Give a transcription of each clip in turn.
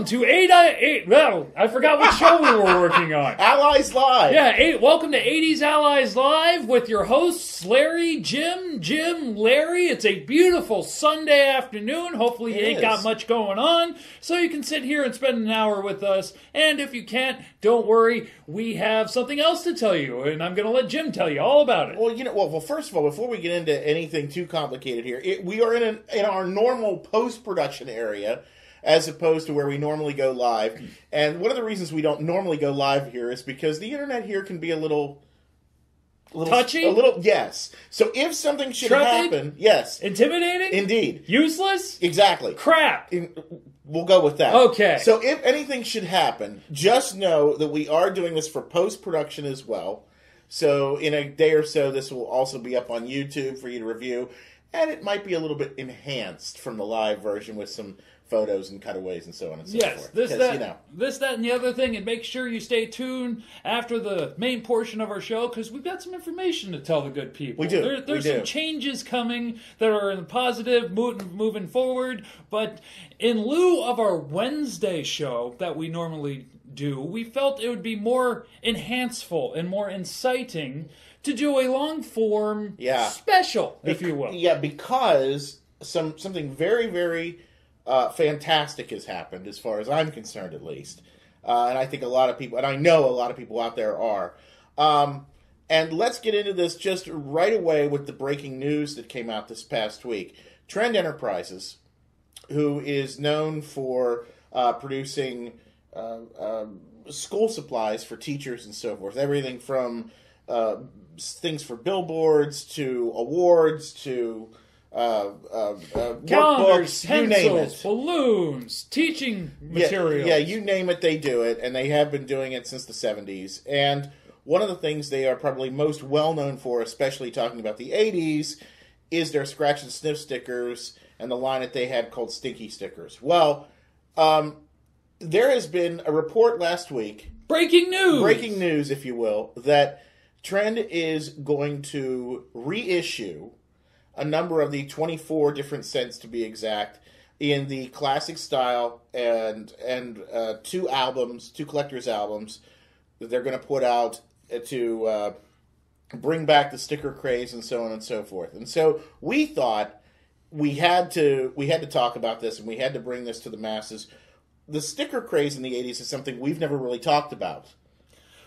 welcome to 8. Well, I forgot what show we were working on. Allies Live. Yeah, welcome to 80's Allies Live with your hosts, Larry, Jim, Larry. It's a beautiful Sunday afternoon. Hopefully you ain't got much going on, so you can sit here and spend an hour with us. And if you can't, don't worry, we have something else to tell you, and I'm going to let Jim tell you all about it. Well, first of all, before we get into anything too complicated here, we are in our normal post-production area, as opposed to where we normally go live. And one of the reasons we don't normally go live here is because the internet here can be a little touchy? Yes. So if something should happen, yes. Intimidating? Indeed. Useless? Exactly. Crap. We'll go with that. Okay. So if anything should happen, just know that we are doing this for post-production as well. So in a day or so, this will also be up on YouTube for you to review. And it might be a little bit enhanced from the live version with some photos and cutaways and so on and so forth. This, that, and the other thing. And make sure you stay tuned after the main portion of our show, because we've got some information to tell the good people. We do. There's some changes coming that are in the positive, moving forward. But in lieu of our Wednesday show that we normally do, we felt it would be more enhanceful and more inciting to do a long-form special, if you will. Yeah, because something very, very fantastic has happened, as far as I'm concerned, at least. And I think a lot of people, and I know a lot of people out there are. And let's get into this just right away with the breaking news that came out this past week. Trend Enterprises, who is known for producing school supplies for teachers and so forth, everything from things for billboards to awards to calendars, workbooks, pencils, you name it. Balloons, teaching materials. Yeah, you name it, they do it, and they have been doing it since the 70s. And one of the things they are probably most well known for, especially talking about the 80s, is their scratch and sniff stickers and the line that they had called Stinky Stickers. Well, there has been a report last week. Breaking news, if you will, that Trend is going to reissue a number of the 24 different scents, to be exact, in the classic style, and two collector's albums that they're going to put out to bring back the Sticker Craze and so on and so forth. And so we thought we had to talk about this, and we had to bring this to the masses. The Sticker Craze in the 80s is something we've never really talked about.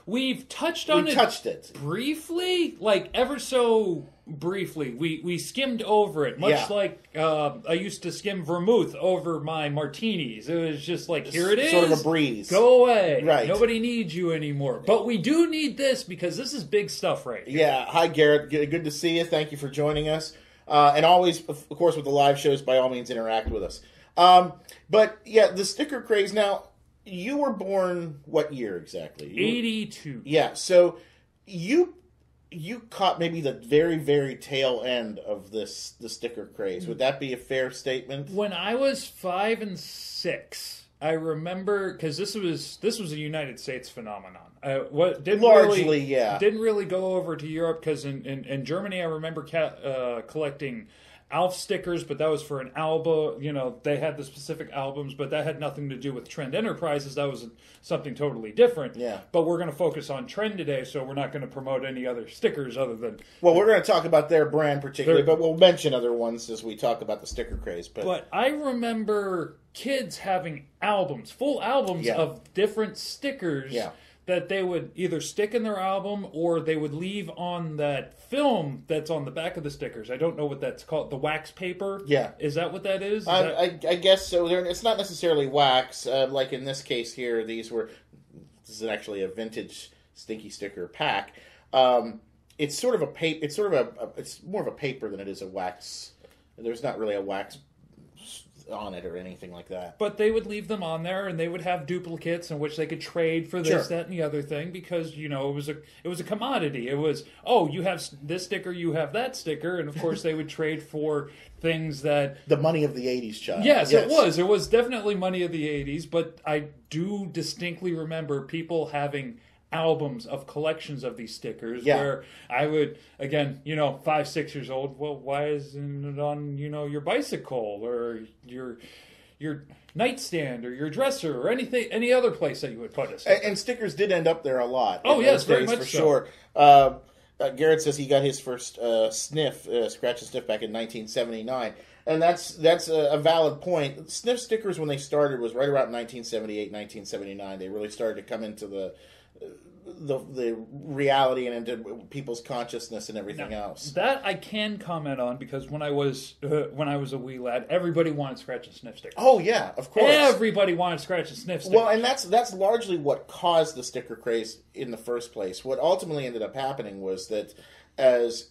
We've touched on it briefly, like ever so briefly. We skimmed over it, much like I used to skim vermouth over my martinis. It was just like, here it is. Sort of a breeze. Go away. Right. Nobody needs you anymore. But we do need this, because this is big stuff right here. Yeah. Hi, Garrett. Good to see you. Thank you for joining us. And always, of course, with the live shows, by all means, interact with us. But, yeah, the Sticker Craze. Now, you were born what year exactly? 82. Yeah, so you caught maybe the very, very tail end of the Sticker Craze. Would that be a fair statement? When I was 5 and 6, I remember, because this was a United States phenomenon. Didn't really go over to Europe, because in Germany I remember collecting Alf stickers, but that was for an album. You know, they had the specific albums, but that had nothing to do with Trend Enterprises. That was something totally different. Yeah. But we're going to focus on Trend today, so we're not going to promote any other stickers other than... Well, we're going to talk about their brand particularly, but we'll mention other ones as we talk about the Sticker Craze. But I remember kids having albums, full albums of different stickers that they would either stick in their album or they would leave on that film that's on the back of the stickers. I don't know what that's called. The wax paper? Yeah. Is that what that is? I guess so. It's not necessarily wax. Like in this case here, this is actually a vintage Stinky Sticker pack. It's sort of a paper. It's more of a paper than it is a wax. There's not really a wax on it or anything like that. But they would leave them on there, and they would have duplicates in which they could trade for this, that, and the other thing, because, you know, it was a commodity. It was, you have this sticker, you have that sticker, and of course they would trade for things that... The money of the 80s, child. Yes, it was. It was definitely money of the 80s, but I do distinctly remember people having albums of collections of these stickers where I would, again, 5, 6 years old, well, why isn't it on, your bicycle or your your nightstand or your dresser or any other place that you would put a sticker. And stickers did end up there a lot. Oh, yes, very much for so. Sure. Garrett says he got his first Sniff, Scratch and Sniff back in 1979. And that's a valid point. Sniff stickers, when they started, was right around 1978, 1979. They really started to come into the reality and into people's consciousness and everything else. That I can comment on, because when I was a wee lad, everybody wanted Scratch and Sniff stickers. Oh yeah, of course. Everybody wanted Scratch and Sniff stickers. Well, and that's largely what caused the sticker craze in the first place. What ultimately ended up happening was that as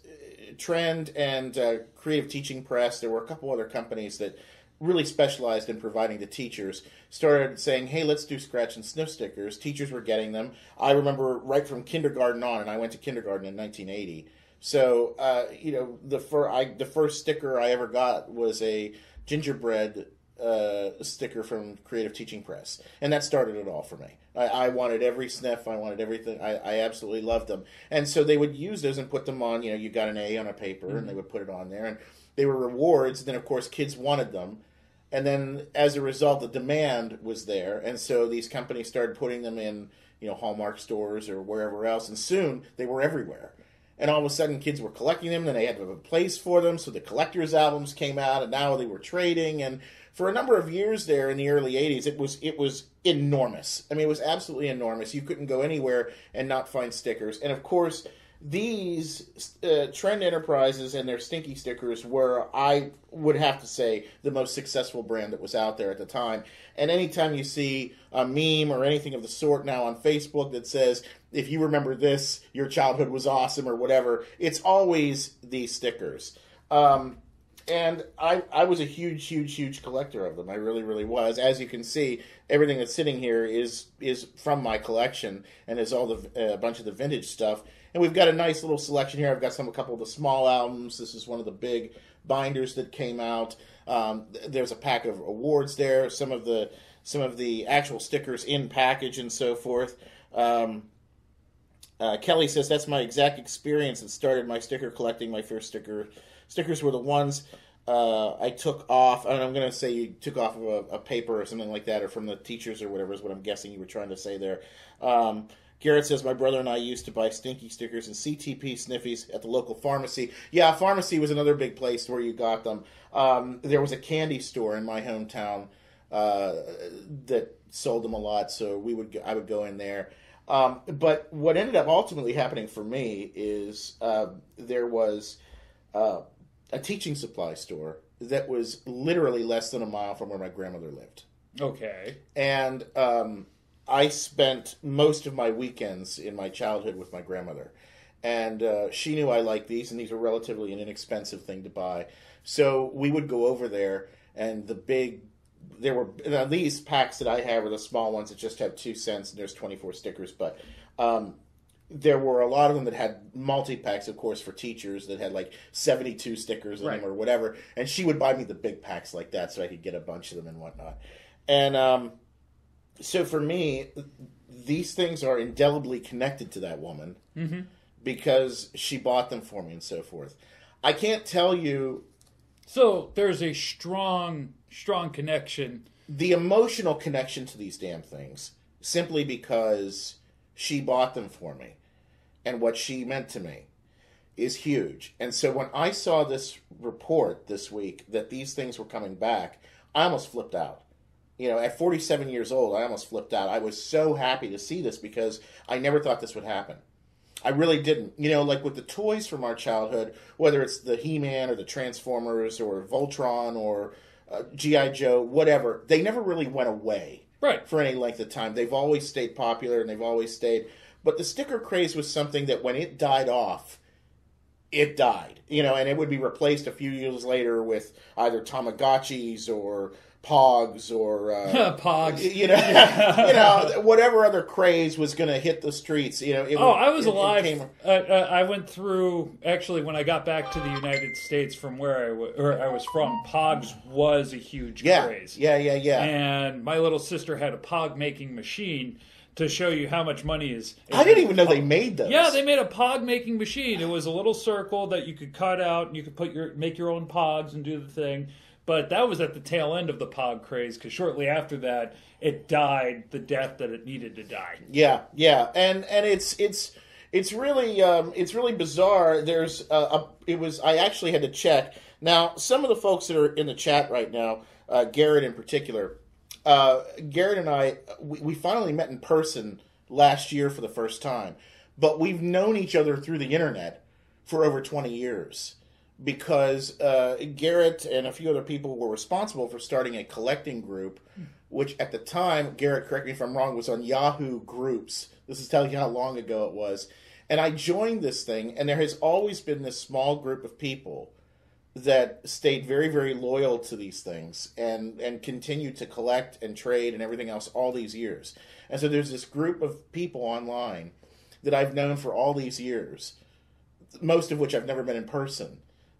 Trend and Creative Teaching Press, there were a couple other companies that really specialized in providing the teachers, started saying, hey, let's do Scratch and Sniff stickers. Teachers were getting them. I remember right from kindergarten on, and I went to kindergarten in 1980. So, the first sticker I ever got was a gingerbread sticker from Creative Teaching Press. And that started it all for me. I wanted every Sniff. I wanted everything. I absolutely loved them. And so they would use those and put them on, you got an A on a paper, and they would put it on there. And they were rewards. And then, of course, kids wanted them. And then, as a result, the demand was there, and so these companies started putting them in, Hallmark stores or wherever else, and soon they were everywhere. And all of a sudden, kids were collecting them, and they had to have a place for them, so the collector's albums came out, and now they were trading. And for a number of years there in the early 80s, it was enormous. I mean, it was absolutely enormous. You couldn't go anywhere and not find stickers. And, of course, these Trend Enterprises and their stinky stickers were, I would have to say, the most successful brand that was out there at the time. And anytime you see a meme or anything of the sort now on Facebook that says, if you remember this, your childhood was awesome or whatever, it's always these stickers. And I was a huge collector of them. I really, really was. As you can see, everything that's sitting here is from my collection and is all a bunch of the vintage stuff. And we've got a nice little selection here. I've got a couple of the small albums. This is one of the big binders that came out. There's a pack of awards there. Some of the actual stickers in package and so forth. Kelly says that's my exact experience that started my sticker collecting. My first stickers were the ones I took off. And I'm going to say you took off of a paper or something like that, or from the teachers or whatever is what I'm guessing you were trying to say there. Garrett says, my brother and I used to buy stinky stickers and CTP sniffies at the local pharmacy. Yeah, pharmacy was another big place where you got them. There was a candy store in my hometown that sold them a lot, so I would go in there. But what ended up ultimately happening for me is there was a teaching supply store that was literally less than a mile from where my grandmother lived. Okay. And I spent most of my weekends in my childhood with my grandmother. And she knew I liked these, and these were relatively an inexpensive thing to buy. So we would go over there, and there were, these packs that I have are the small ones that just have 2 cents, and there's 24 stickers. But there were a lot of them that had multi-packs, of course, for teachers that had like 72 stickers in them or whatever. And she would buy me the big packs like that so I could get a bunch of them and whatnot. And so for me, these things are indelibly connected to that woman because she bought them for me and so forth. I can't tell you. So there's a strong connection. The emotional connection to these damn things, simply because she bought them for me and what she meant to me, is huge. And so when I saw this report this week that these things were coming back, I almost flipped out. At 47 years old, I almost flipped out. I was so happy to see this because I never thought this would happen. I really didn't. Like with the toys from our childhood, whether it's the He-Man or the Transformers or Voltron or G.I. Joe, whatever, they never really went away for any length of time. They've always stayed popular and they've always stayed. But the sticker craze was something that when it died off, it died. And it would be replaced a few years later with either Tamagotchis or Pogs or Pogs, whatever other craze was going to hit the streets. I was alive. I went through, actually, when I got back to the United States from where I was from. Pogs was a huge craze. Yeah. And my little sister had a Pog making machine to show you how much money is. I didn't even know they made those. Yeah, they made a Pog making machine. It was a little circle that you could cut out, and you could make your own Pogs and do the thing. But that was at the tail end of the pod craze, because shortly after that, it died the death that it needed to die. Yeah, and it's really bizarre. There's I actually had to check. Now, some of the folks that are in the chat right now, Garrett in particular, Garrett and I, we finally met in person last year for the first time, but we've known each other through the internet for over 20 years because Garrett and a few other people were responsible for starting a collecting group, which at the time, Garrett, correct me if I'm wrong, was on Yahoo Groups. This is telling you how long ago it was. And I joined this thing, and there has always been this small group of people that stayed very, very loyal to these things and continued to collect and trade and everything else all these years. And so there's this group of people online that I've known for all these years, most of which I've never met in person.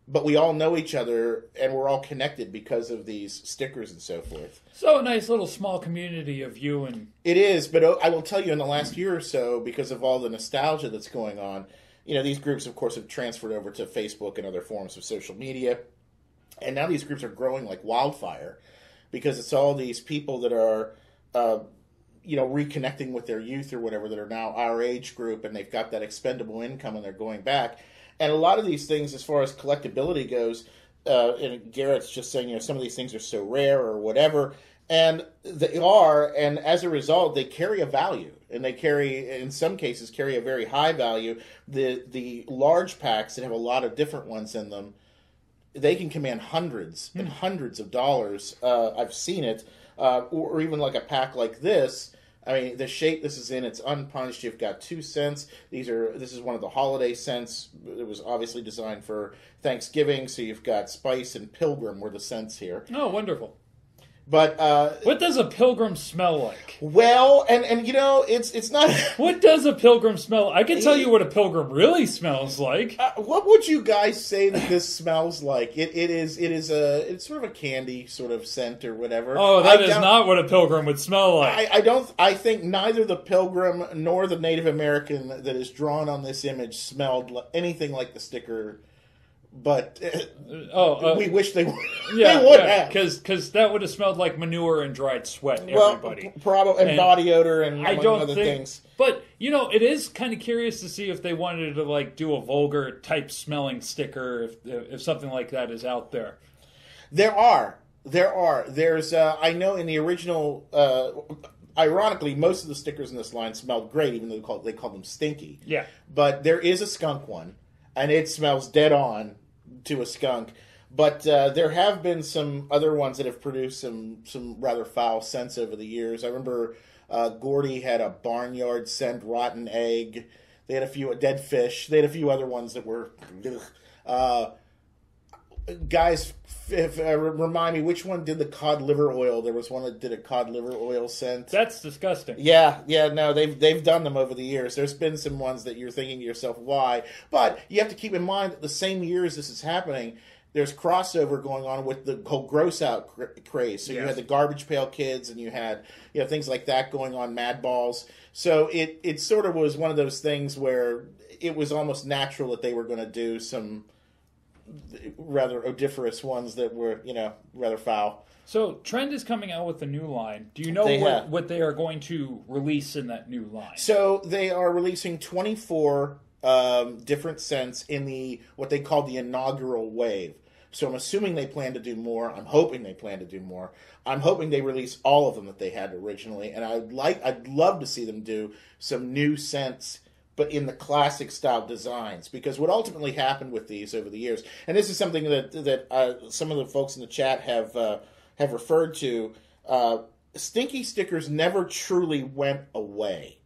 But we all know each other, and we're all connected because of these stickers and so forth. So a nice little small community of you and... It is, but I will tell you in the last year or so, because of all the nostalgia that's going on, these groups, of course, have transferred over to Facebook and other forms of social media. And now these groups are growing like wildfire because it's all these people that are, reconnecting with their youth or whatever that are now our age group, and they've got that expendable income and they're going back. And a lot of these things, as far as collectability goes, and Garrett's just saying, some of these things are so rare or whatever, and they are, and as a result, they carry a value, and they carry, in some cases, carry a very high value. The large packs that have a lot of different ones in them, they can command hundreds and hundreds of dollars. I've seen it, or even like a pack like this. I mean, the shape this is in, it's unpunished. You've got 2 cents. This is one of the holiday cents. It was obviously designed for Thanksgiving, so you've got Spice and Pilgrim were the cents here. Oh, wonderful. But what does a pilgrim smell like? Well, and it's not. What does a pilgrim smell? I can tell you what a pilgrim really smells like. What would you guys say that this smells like? It's sort of a candy sort of scent or whatever. Oh, that is not what a pilgrim would smell like. I think neither the pilgrim nor the Native American that is drawn on this image smelled anything like the sticker. But we wish they would. Yeah, they would have, because that would have smelled like manure and dried sweat. Everybody, probably, and body odor and other things. But it is kind of curious to see if they wanted to do a vulgar type smelling sticker, if something like that is out there. There are. There's. I know in the original. Ironically, most of the stickers in this line smelled great, even though they call them stinky. Yeah. But there is a skunk one, and it smells dead on to a skunk. But there have been some other ones that have produced some rather foul scents over the years. I remember Gordy had a barnyard scent, rotten egg. They had a few dead fish. They had a few other ones that were... guys, remind me, which one did the cod liver oil? There was one that did a cod liver oil scent. That's disgusting. Yeah, no, they've done them over the years. There's been some ones that you're thinking to yourself, why? But you have to keep in mind that the same years this is happening, there's crossover going on with the whole gross out craze. So you had the Garbage Pail Kids, and you had things like that going on, Mad Balls. So it sort of was one of those things where it was almost natural that they were going to do some rather odoriferous ones that were, rather foul. So Trend is coming out with a new line. Do you know what they are going to release in that new line? So they are releasing 24 different scents in what they call the inaugural wave. So I'm assuming they plan to do more. I'm hoping they plan to do more. I'm hoping they release all of them that they had originally, and I'd love to see them do some new scents, but in the classic style designs. Because what ultimately happened with these over the years, and this is something that some of the folks in the chat have referred to, stinky stickers never truly went away.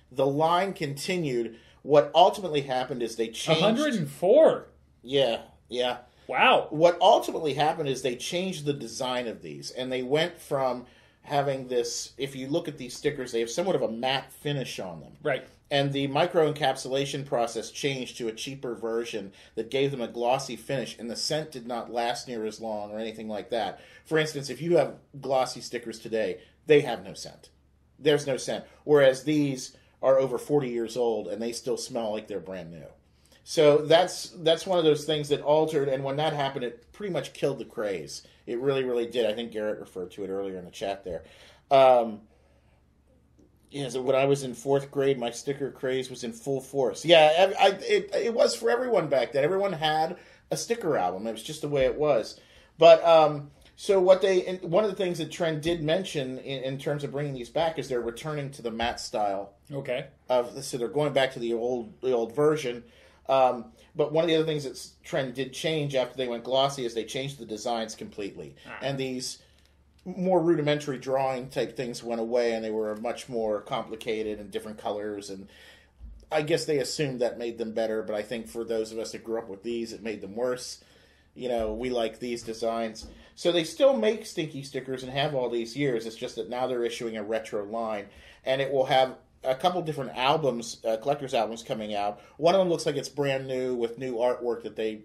The line continued. What ultimately happened is they changed... 104? Yeah. Wow. What ultimately happened is they changed the design of these, and they went from having this... If you look at these stickers, they have somewhat of a matte finish on them. Right. And the microencapsulation process changed to a cheaper version that gave them a glossy finish, and the scent did not last near as long or anything like that. For instance, if you have glossy stickers today, they have no scent. There's no scent. Whereas these are over 40 years old, and they still smell like they're brand new. So that's one of those things that altered, and when that happened, it pretty much killed the craze. It really, really did. I think Garrett referred to it earlier in the chat there. So when I was in 4th grade, my sticker craze was in full force. Yeah, it was for everyone back then. Everyone had a sticker album. It was just the way it was. But so one of the things that Trend did mention in terms of bringing these back is they're returning to the matte style. Okay. So they're going back to the old version. But one of the other things that Trend did change after they went glossy is they changed the designs completely. And these more rudimentary drawing type things went away, and they were much more complicated and different colors. And I guess they assumed that made them better, but I think for those of us that grew up with these, it made them worse. We like these designs. So they still make Stinky stickers and have all these years. It's just that now they're issuing a retro line, and it will have a couple different albums, collector's albums coming out. One of them looks like it's brand new with new artwork that they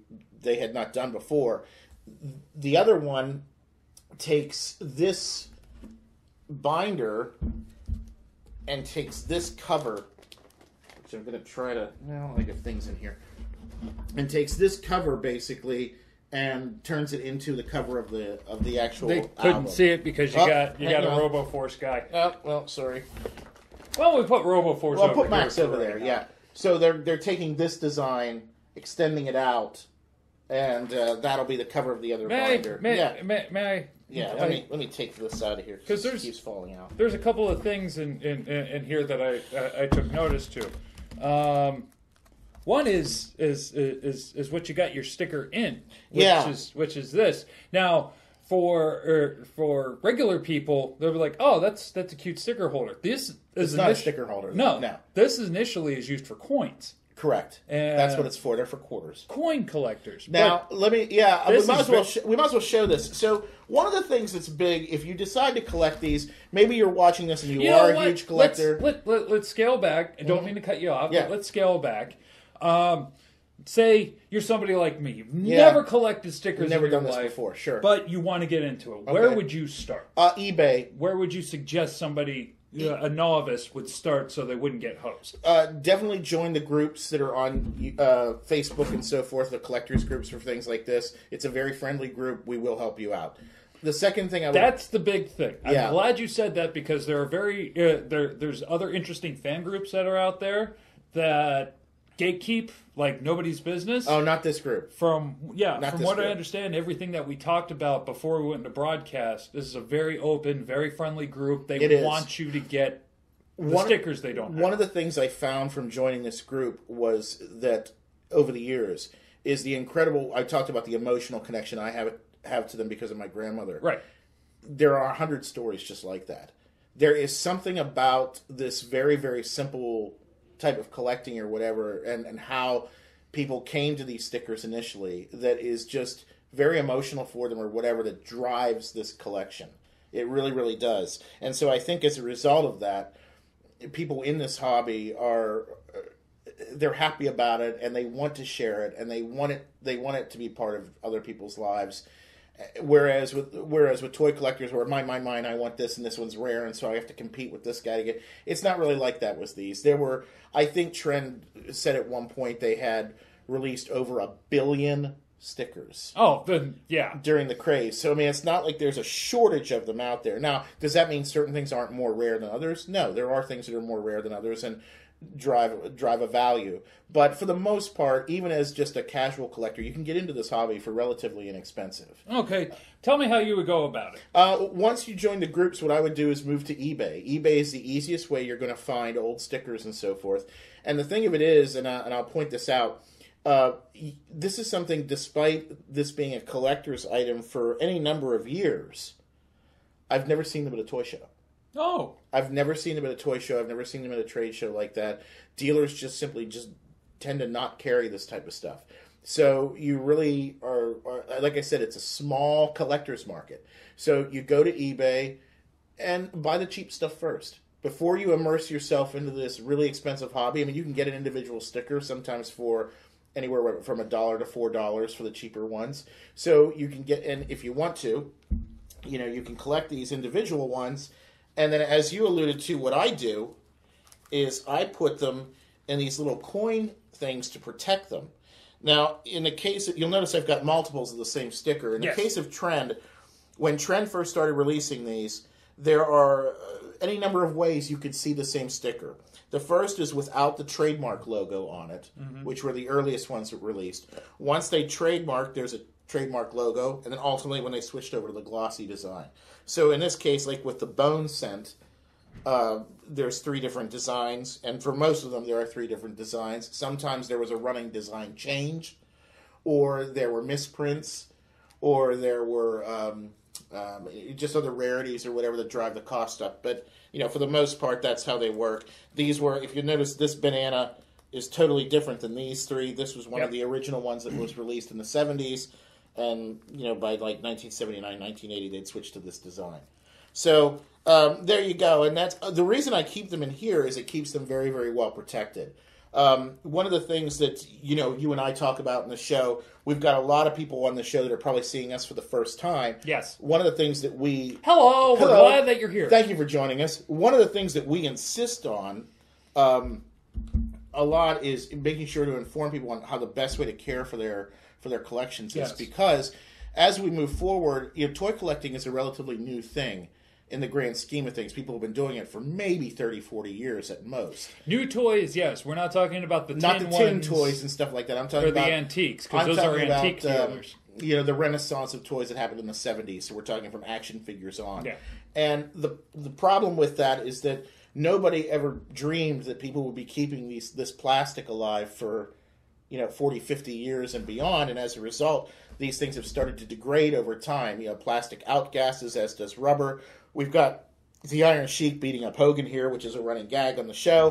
had not done before. The other one takes this binder and takes this cover, which I'm going to try to... I don't like if things in here. And takes this cover, basically, and turns it into the cover of the actual album. They couldn't see it because you got a RoboForce guy. Oh, well, sorry. Well, we put RoboForce over I'll put Max over there, yeah. So they're taking this design, extending it out, and that'll be the cover of the other binder. May I? Yeah, let me take this out of here because it keeps falling out. There's a couple of things in here that I took notice to. One is what you got your sticker in, which is this. Now, for regular people, they'll be like, "Oh, that's a cute sticker holder." This is not a sticker holder. No. This initially is used for coins. Correct. And that's what it's for. They're for quarters. Coin collectors. Now, we might as well show this. So, one of the things that's big, if you decide to collect these, maybe you're watching this and you are a huge collector. Let's scale back. I don't mean to cut you off, but let's scale back. Say you're somebody like me. You've never collected stickers. Never done this before, sure. But you want to get into it. Where would you start? eBay. Where would you suggest somebody, a novice, would start so they wouldn't get hosed? Definitely join the groups that are on Facebook and so forth, the collectors groups for things like this. It's a very friendly group. We will help you out. The second thing That's the big thing. I'm glad you said that because there are there's other interesting fan groups that are out there that gatekeep like nobody's business. Oh, not this group. From what I understand, everything that we talked about before we went into broadcast, this is a very open, very friendly group. They want you to get the stickers they don't have. One of the things I found from joining this group was that over the years is the incredible... I talked about the emotional connection I have to them because of my grandmother. Right. There are 100 stories just like that. There is something about this very, very simple type of collecting or whatever, and how people came to these stickers initially that is just very emotional for them or whatever that drives this collection. It really, really does. And so I think as a result of that, people in this hobby they're happy about it and they want to share it and they want it to be part of other people's lives. Whereas with toy collectors, where my I want this and this one's rare, and so I have to compete with this guy to get. It's not really like that with these. I think Trend said at one point they had released over 1 billion stickers. Oh, then yeah. During the craze, so I mean, it's not like there's a shortage of them out there. Now, does that mean certain things aren't more rare than others? No, there are things that are more rare than others and drive a value. But for the most part, even as just a casual collector, you can get into this hobby for relatively inexpensive. Okay. Tell me how you would go about it. Once you join the groups, what I would do is move to eBay. eBay is the easiest way you're going to find old stickers and so forth. And the thing of it is, and I'll point this out, this is something, despite this being a collector's item for any number of years, I've never seen them at a toy show. Oh. I've never seen them at a toy show. I've never seen them at a trade show like that. Dealers just simply tend to not carry this type of stuff. So you really are, like I said, it's a small collector's market. So you go to eBay and buy the cheap stuff first. Before you immerse yourself into this really expensive hobby, I mean, you can get an individual sticker sometimes for anywhere from $1 to $4 for the cheaper ones. So you can get, and if you want to, you can collect these individual ones. And then, as you alluded to, what I do is I put them and these little coin things to protect them. Now, in the case of, you'll notice I've got multiples of the same sticker. In the case of Trend, when Trend first started releasing these, there are any number of ways you could see the same sticker. The first is without the trademark logo on it, which were the earliest ones that were released. Once they trademarked, there's a trademark logo, and then ultimately when they switched over to the glossy design. So in this case, like with the bone scent, there's 3 different designs, and for most of them there are 3 different designs. Sometimes there was a running design change, or there were misprints, or there were just other rarities or whatever that drive the cost up. But, for the most part, that's how they work. These were, if you notice, this banana is totally different than these 3. This was one of the original ones that was released in the 70s, and, by like 1979, 1980, they'd switched to this design. So, there you go. And that's the reason I keep them in here is it keeps them very, very well protected. One of the things that, you and I talk about in the show, we've got a lot of people on the show that are probably seeing us for the first time. Yes. One of the things that we... Hello, we're glad that you're here. Thank you for joining us. One of the things that we insist on a lot is making sure to inform people on how the best way to care for their collections is. Because as we move forward, toy collecting is a relatively new thing. In the grand scheme of things, people have been doing it for maybe 30, 40 years at most. New toys, yes. We're not talking about the not tin the tin ones toys and stuff like that. I'm talking about the antiques, because those are antique dealers. The renaissance of toys that happened in the 70s. So we're talking from action figures on. Yeah. And the problem with that is that nobody ever dreamed that people would be keeping this plastic alive for 40, 50 years and beyond. And as a result, these things have started to degrade over time. Plastic outgasses, as does rubber. We've got the Iron Sheik beating up Hogan here, which is a running gag on the show.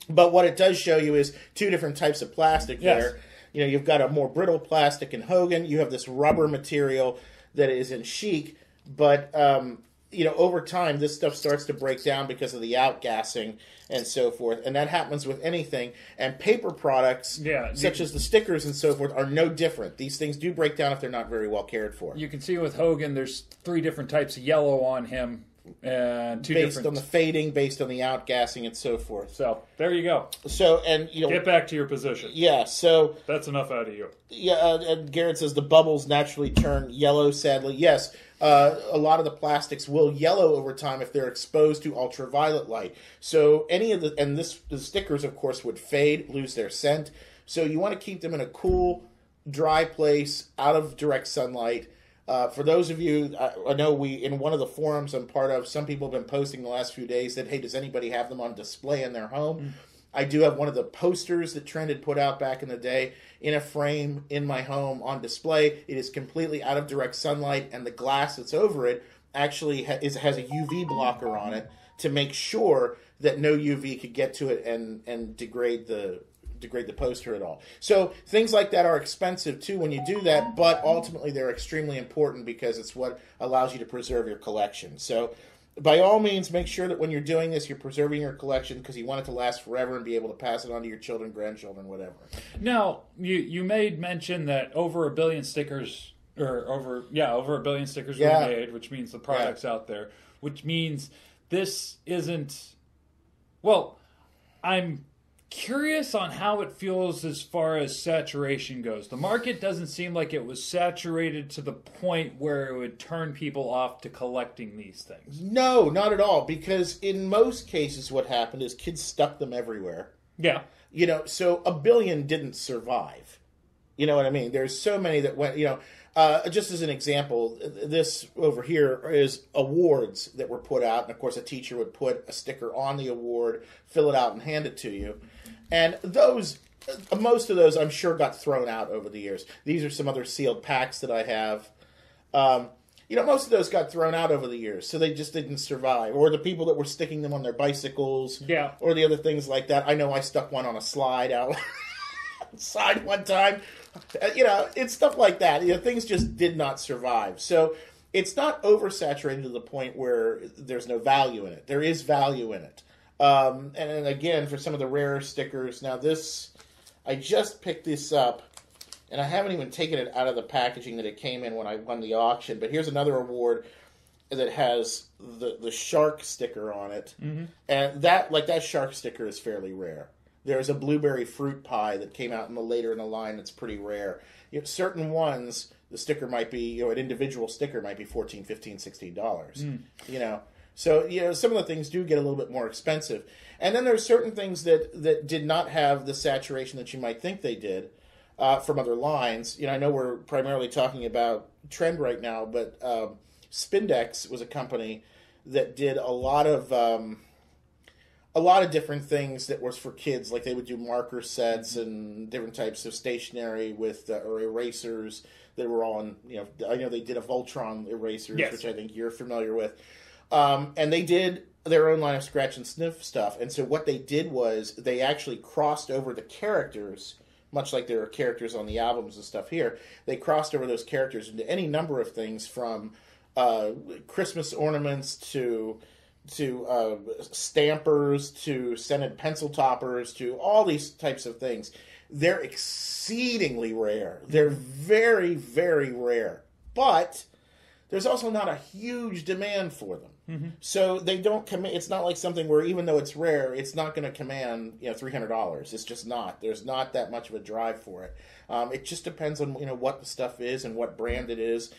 But what it does show you is 2 different types of plastic there. You've got a more brittle plastic in Hogan. You have this rubber material that is in Sheik. But, over time, this stuff starts to break down because of the outgassing and so forth. And that happens with anything. And paper products, such as the stickers and so forth, are no different. These things do break down if they're not very well cared for. You can see with Hogan, there's 3 different types of yellow on him. And 2 based on the fading, based on the outgassing, and so forth. So, there you go. So, and get back to your position. Yeah, so... That's enough out of you. Yeah, and Garrett says the bubbles naturally turn yellow, sadly. Yes, a lot of the plastics will yellow over time if they're exposed to ultraviolet light. So any of the stickers, of course, would fade, lose their scent. So you want to keep them in a cool, dry place, out of direct sunlight. For those of you, I know in one of the forums I'm part of, some people have been posting the last few days that, hey, does anybody have them on display in their home? I do have one of the posters that Trend had put out back in the day in a frame in my home on display. It is completely out of direct sunlight, and the glass that's over it actually has a UV blocker on it to make sure that no UV could get to it and degrade the poster at all. So things like that are expensive too when you do that, but ultimately they're extremely important because it's what allows you to preserve your collection. So by all means, make sure that when you're doing this, you're preserving your collection because you want it to last forever and be able to pass it on to your children, grandchildren, whatever. Now, you made mention that over 1 billion stickers, over 1 billion stickers were made, which means the product's out there, which means this isn't... Well, I'm curious on how it feels as far as saturation goes. The market doesn't seem like it was saturated to the point where it would turn people off to collecting these things. No, not at all, because in most cases what happened is kids stuck them everywhere. Yeah. So 1 billion didn't survive. You know what I mean? There's so many that went, just as an example, this over here is awards that were put out, and of course a teacher would put a sticker on the award, fill it out, and hand it to you. And most of those, I'm sure, got thrown out over the years. These are some other sealed packs that I have. Most of those got thrown out over the years, so they just didn't survive. Or the people that were sticking them on their bicycles, or the other things like that. I know I stuck one on a slide outside one time. It's stuff like that. Things just did not survive. So it's not oversaturated to the point where there's no value in it. There is value in it. And again, for some of the rarer stickers, now this, I just picked this up, and I haven't even taken it out of the packaging that it came in when I won the auction, but here's another award that has the shark sticker on it, and that shark sticker is fairly rare. There's a blueberry fruit pie that came out later in the line that's pretty rare. Certain ones, the sticker might be, an individual sticker might be $14, $15, $16. So, some of the things do get a little bit more expensive. And then there's certain things that did not have the saturation that you might think they did from other lines. I know we're primarily talking about Trend right now, but Spindex was a company that did a lot of different things that was for kids. Like they would do marker sets and different types of stationery with or erasers that were all in. I know they did a Voltron erasers, yes, which I think you're familiar with. And they did their own line of scratch and sniff stuff. And so what they did was they actually crossed over the characters, much like there are characters on the albums and stuff here. They crossed over those characters into any number of things, from Christmas ornaments to stampers to scented pencil toppers to all these types of things. They're exceedingly rare. They're very, very rare. But there's also not a huge demand for them. Mm-hmm. So they don't command. It's not like something where, even though it's rare, it's not going to command $300. It's just not. There's not that much of a drive for it. It just depends on what the stuff is and what brand it is.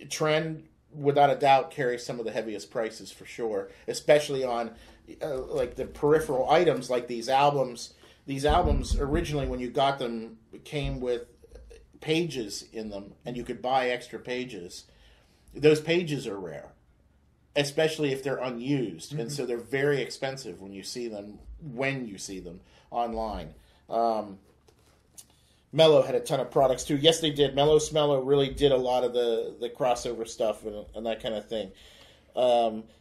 Trend, without a doubt, carries some of the heaviest prices for sure, especially on like the peripheral items like these albums. These albums originally, when you got them, came with pages in them, and you could buy extra pages. Those pages are rare, especially if they're unused, mm-hmm, and so they're very expensive when you see them online. Mellow had a ton of products too. Yes, they did. Mellow Smello really did a lot of the crossover stuff and that kind of thing.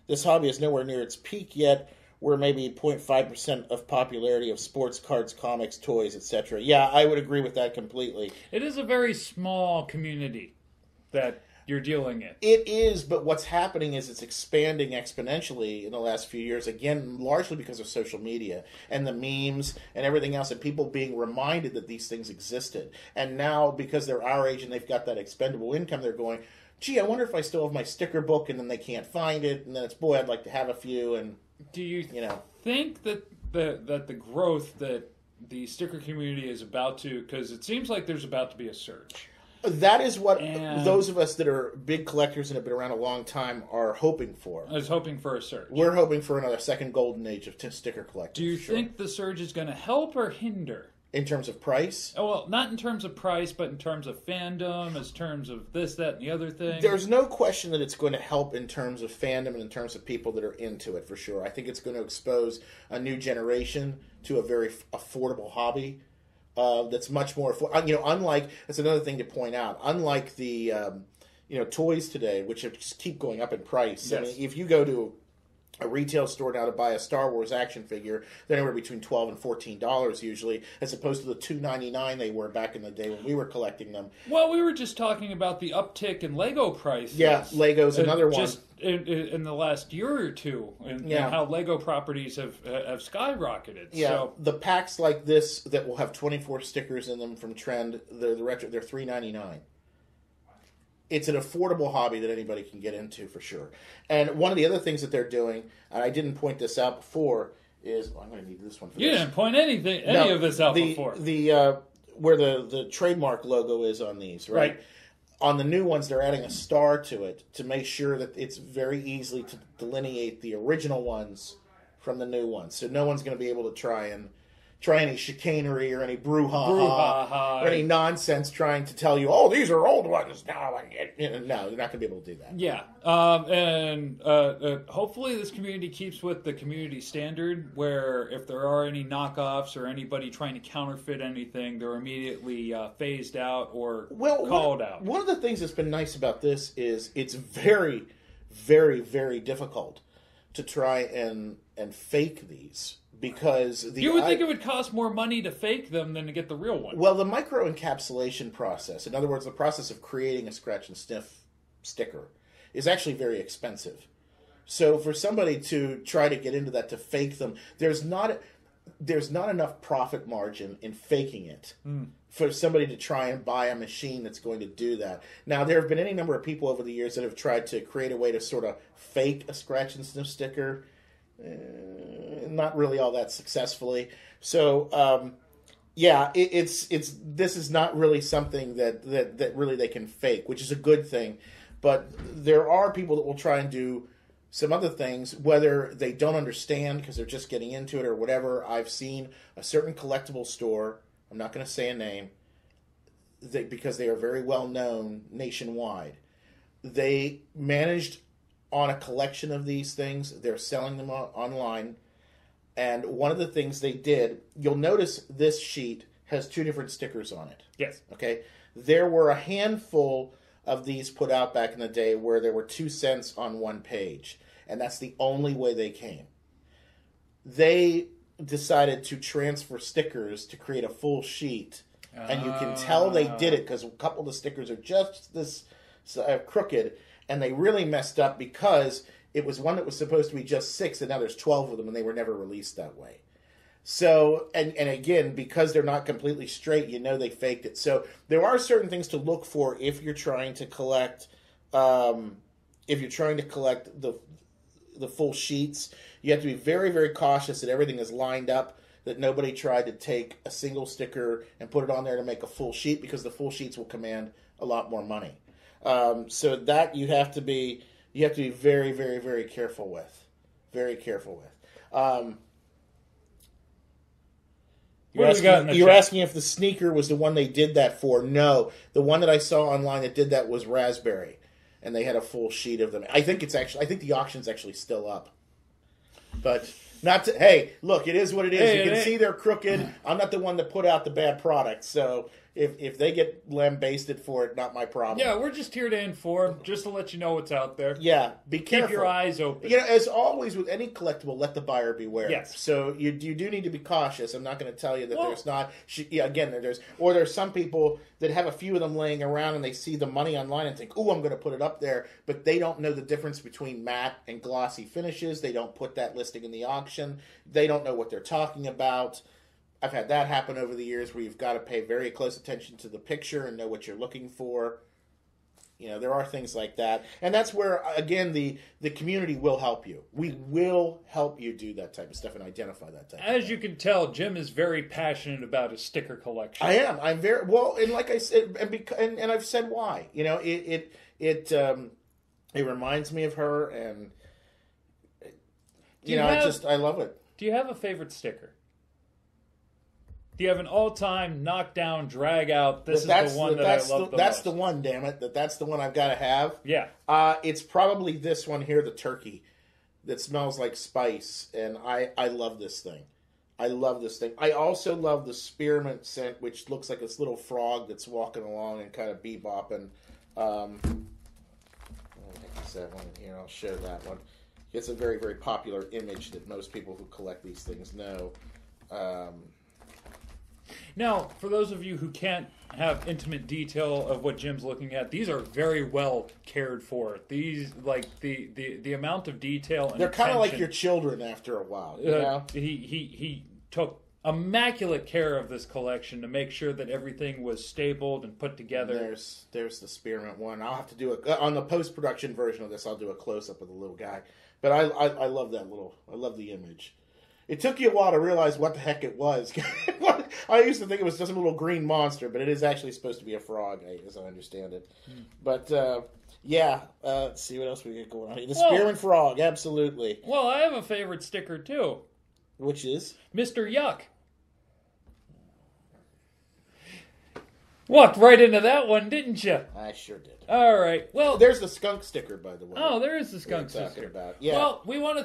This hobby is nowhere near its peak yet. We're maybe 0.5% of popularity of sports cards, comics, toys, etc. Yeah, I would agree with that completely. It is a very small community that you're dealing in. It is, but what's happening is it's expanding exponentially in the last few years, again, largely because of social media and the memes and everything else, and people being reminded that these things existed. And now, because they're our age and they've got that expendable income, they're going, gee, I wonder if I still have my sticker book, and then they can't find it, and then it's, boy, I'd like to have a few. And do you think that the growth that the sticker community is about to, because it seems like there's about to be a surge. That is what those of us that are big collectors and have been around a long time are hoping for. I was hoping for a surge. We're hoping for another second golden age of sticker collectors. Do you think the surge is going to help or hinder? In terms of price? Oh, well, not in terms of price, but in terms of fandom, in terms of this, that, and the other thing. There's no question that it's going to help in terms of fandom and in terms of people that are into it, for sure. I think it's going to expose a new generation to a very affordable hobby. That's much more, unlike, that's another thing to point out, unlike the, toys today, which just keep going up in price. Yes. I mean, if you go to a retail store now to buy a Star Wars action figure, they're anywhere between $12 and $14 usually, as opposed to the $2.99 they were back in the day when we were collecting them. Well, we were just talking about the uptick in Lego prices. Yeah, Lego's another one. Just in the last year or two, and how Lego properties have skyrocketed. Yeah, so the packs like this that will have 24 stickers in them from Trend, they're $3.99. It's an affordable hobby that anybody can get into, for sure. And one of the other things that they're doing, and I didn't point this out before, is I'm going to need this one for this. You didn't point any of this out before. Where the trademark logo is on these, right? On the new ones, they're adding a star to it to make sure that it's very easy to delineate the original ones from the new ones. So no one's going to be able to try any chicanery or any brouhaha or any nonsense trying to tell you, oh, these are old ones. No, they're not going to be able to do that. Yeah. And hopefully this community keeps with the community standard, where if there are any knockoffs or anybody trying to counterfeit anything, they're immediately phased out or called out. One of the things that's been nice about this is it's very, very, very difficult to try and fake these. Because you would think it would cost more money to fake them than to get the real one. Well, the micro-encapsulation process, in other words, the process of creating a scratch and sniff sticker, is actually very expensive. So for somebody to try to get into that, to fake them, there's not enough profit margin in faking it for somebody to try and buy a machine that's going to do that. Now, there have been any number of people over the years that have tried to create a way to sort of fake a scratch and sniff sticker. not really all that successfully. So, this is not really something that really they can fake, which is a good thing. But there are people that will try and do some other things, whether they don't understand because they're just getting into it or whatever. I've seen a certain collectible store, I'm not going to say a name, because they are very well known nationwide. They managed on a collection of these things. They're selling them online. And one of the things they did, you'll notice this sheet has 2 different stickers on it. Yes. Okay. There were a handful of these put out back in the day where there were 2 cents on one page. And that's the only way they came. They decided to transfer stickers to create a full sheet. And you can tell they did it because a couple of the stickers are just this crooked. And they really messed up because it was one that was supposed to be just 6, and now there's 12 of them, and they were never released that way. So, and again, because they're not completely straight, they faked it. So there are certain things to look for if you're trying to collect, the full sheets. You have to be very, very cautious that everything is lined up, that nobody tried to take a single sticker and put it on there to make a full sheet, because the full sheets will command a lot more money. So that you have to be very, very, very careful with. Very careful with. You're asking if the sneaker was the one they did that for. No, the one that I saw online that did that was Raspberry, and they had a full sheet of them. I think the auction's actually still up. But hey, look, it is what it is. You can see they're crooked. I'm not the one that put out the bad product, so if they get lambasted for it, not my problem. Yeah, we're just here to inform, just to let you know what's out there. Yeah, be careful. Keep your eyes open. As always with any collectible, let the buyer beware. Yes. So you do need to be cautious. I'm not going to tell you that there's not. There's some people that have a few of them laying around and they see the money online and think, "Oh, I'm going to put it up there," but they don't know the difference between matte and glossy finishes. They don't put that listing in the auction. They don't know what they're talking about. I've had that happen over the years where you've got to pay very close attention to the picture and know what you're looking for. There are things like that. And that's where, again, the community will help you. We will help you do that type of stuff and identify that type of stuff. As you can tell, Jim is very passionate about his sticker collection. I am. I'm very, well, and like I said, and I've said why. It reminds me of her, and, I love it. Do you have a favorite sticker? Do you have an all-time knockdown, drag-out, this is the one that I love the most? That's the one, damn it. That's the one I've got to have. Yeah. It's probably this one here, the turkey, that smells like spice, and I love this thing. I love this thing. I also love the spearmint scent, which looks like this little frog that's walking along and kind of bebopping. I have one in here. I'll show that one. It's a very, very popular image that most people who collect these things know. Now, for those of you who can't have intimate detail of what Jim's looking at, these are very well cared for. These, like, the amount of detail and they're kind of like your children after a while. He took immaculate care of this collection to make sure that everything was stapled and put together. There's the spearmint one. I'll have to do on the post-production version of this. I'll do a close-up of the little guy. But I love that I love the image. It took you a while to realize what the heck it was. I used to think it was just a little green monster, but it is actually supposed to be a frog, as I understand it. But, let's see what else we got going on here. The spearmint frog, absolutely. Well, I have a favorite sticker, too. Which is? Mr. Yuck. Walked right into that one, didn't you? I sure did. All right. Well, there's the skunk sticker, by the way. Oh, there is the skunk sticker. About. Yeah. Well, we want to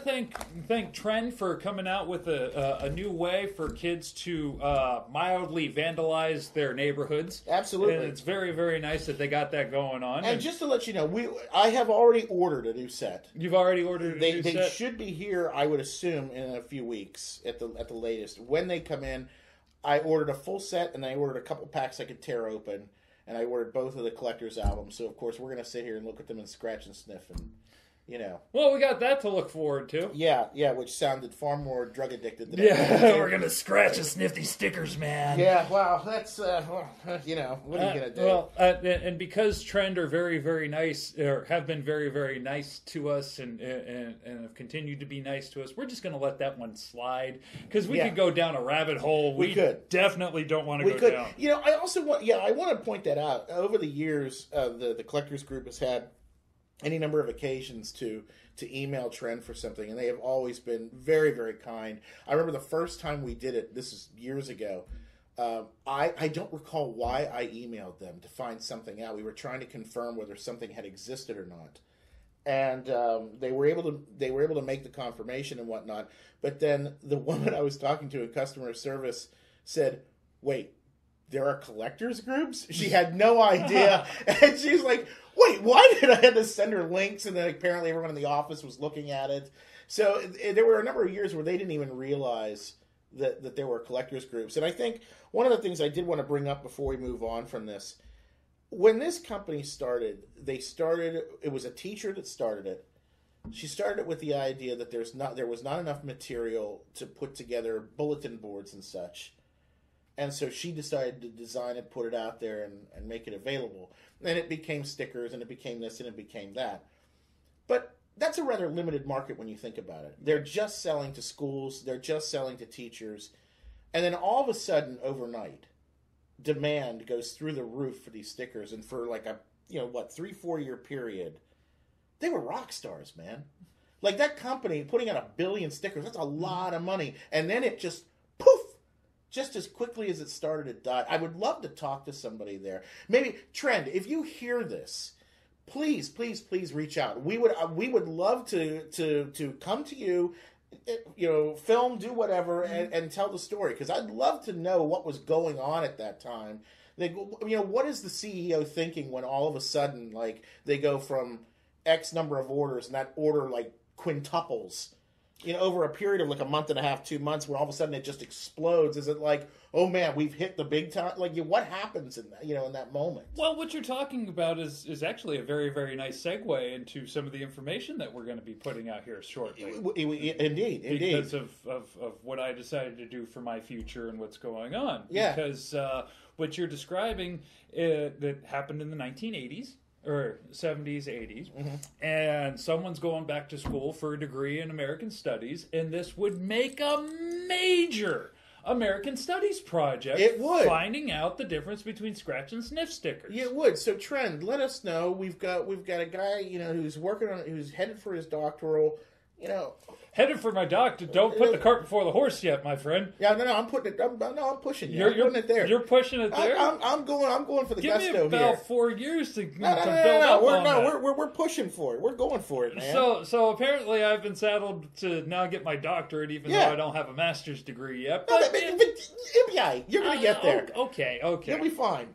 thank Trend for coming out with a new way for kids to mildly vandalize their neighborhoods. Absolutely. And it's very, very nice that they got that going on. And just to let you know, I have already ordered a new set. You've already ordered a new set? They should be here, I would assume, in a few weeks at the latest. When they come in, I ordered a full set, and I ordered a couple packs I could tear open. And I ordered both of the collector's albums, so of course we're going to sit here and look at them and scratch and sniff and Well, we got that to look forward to. Yeah, which sounded far more drug addicted than we're going to scratch and sniff these stickers, man. Yeah, well, that's, what are you going to do? Well, and because Trend are very, very nice, or have been very, very nice to us and have continued to be nice to us, we're just going to let that one slide. Because we could go down a rabbit hole we could. Definitely don't want to go down. I also want, I want to point that out. Over the years, the Collectors Group has had any number of occasions to email Trend for something, and they have always been very, very kind. I remember the first time we did it, this is years ago, I don't recall why I emailed them to find something out. We were trying to confirm whether something had existed or not. And they were able to make the confirmation and whatnot. But then the woman I was talking to in customer service said, "Wait, there are collectors groups?" She had no idea. And she's like, "Wait, why did I have to send her links?" And then apparently everyone in the office was looking at it. So there were a number of years where they didn't even realize that there were collectors groups. And I think one of the things I did want to bring up before we move on from this, when this company started, it was a teacher that started it. She started it with the idea that there was not enough material to put together bulletin boards and such. And so she decided to design it, put it out there, and make it available. And it became stickers, and it became this, and it became that. But that's a rather limited market when you think about it. They're just selling to schools. They're just selling to teachers. And then all of a sudden, overnight, demand goes through the roof for these stickers. And for like a, 3-4 year period, they were rock stars, man. Like that company putting out 1 billion stickers, that's a lot of money. And then it just, poof, just as quickly as it started, it died. I would love to talk to somebody there. Maybe, Trend, if you hear this, please, please, please reach out. We would love to come to you, film, do whatever, and tell the story. Because I'd love to know what was going on at that time. What is the CEO thinking when all of a sudden, like, they go from X number of orders, and that order, like, quintuples, over a period of like a month and a half, 2 months, where all of a sudden it just explodes? Is it like, oh man, we've hit the big time? Like, what happens in that, in that moment? Well, what you're talking about is actually a very, very nice segue into some of the information that we're going to be putting out here shortly. Indeed. Because of what I decided to do for my future and what's going on. Yeah. Because what you're describing that happened in the 1980s. Or 70s, 80s, and someone's going back to school for a degree in American Studies, and this would make a major American Studies project. It would. Finding out the difference between scratch and sniff stickers. Yeah, it would. So, Trend, let us know. We've got a guy, who's headed for his doctoral. Headed for my doctor. Don't put the cart before the horse yet, my friend. Yeah, no, I'm pushing you. I'm putting it there. You're pushing it there. I'm going for the Give gusto here. Give me about 4 years to build up on that. We're pushing for it. We're going for it, man. So apparently I've been saddled to now get my doctorate, even though I don't have a master's degree yet. But you'll be all right. You're going to get there. Okay. You'll be fine.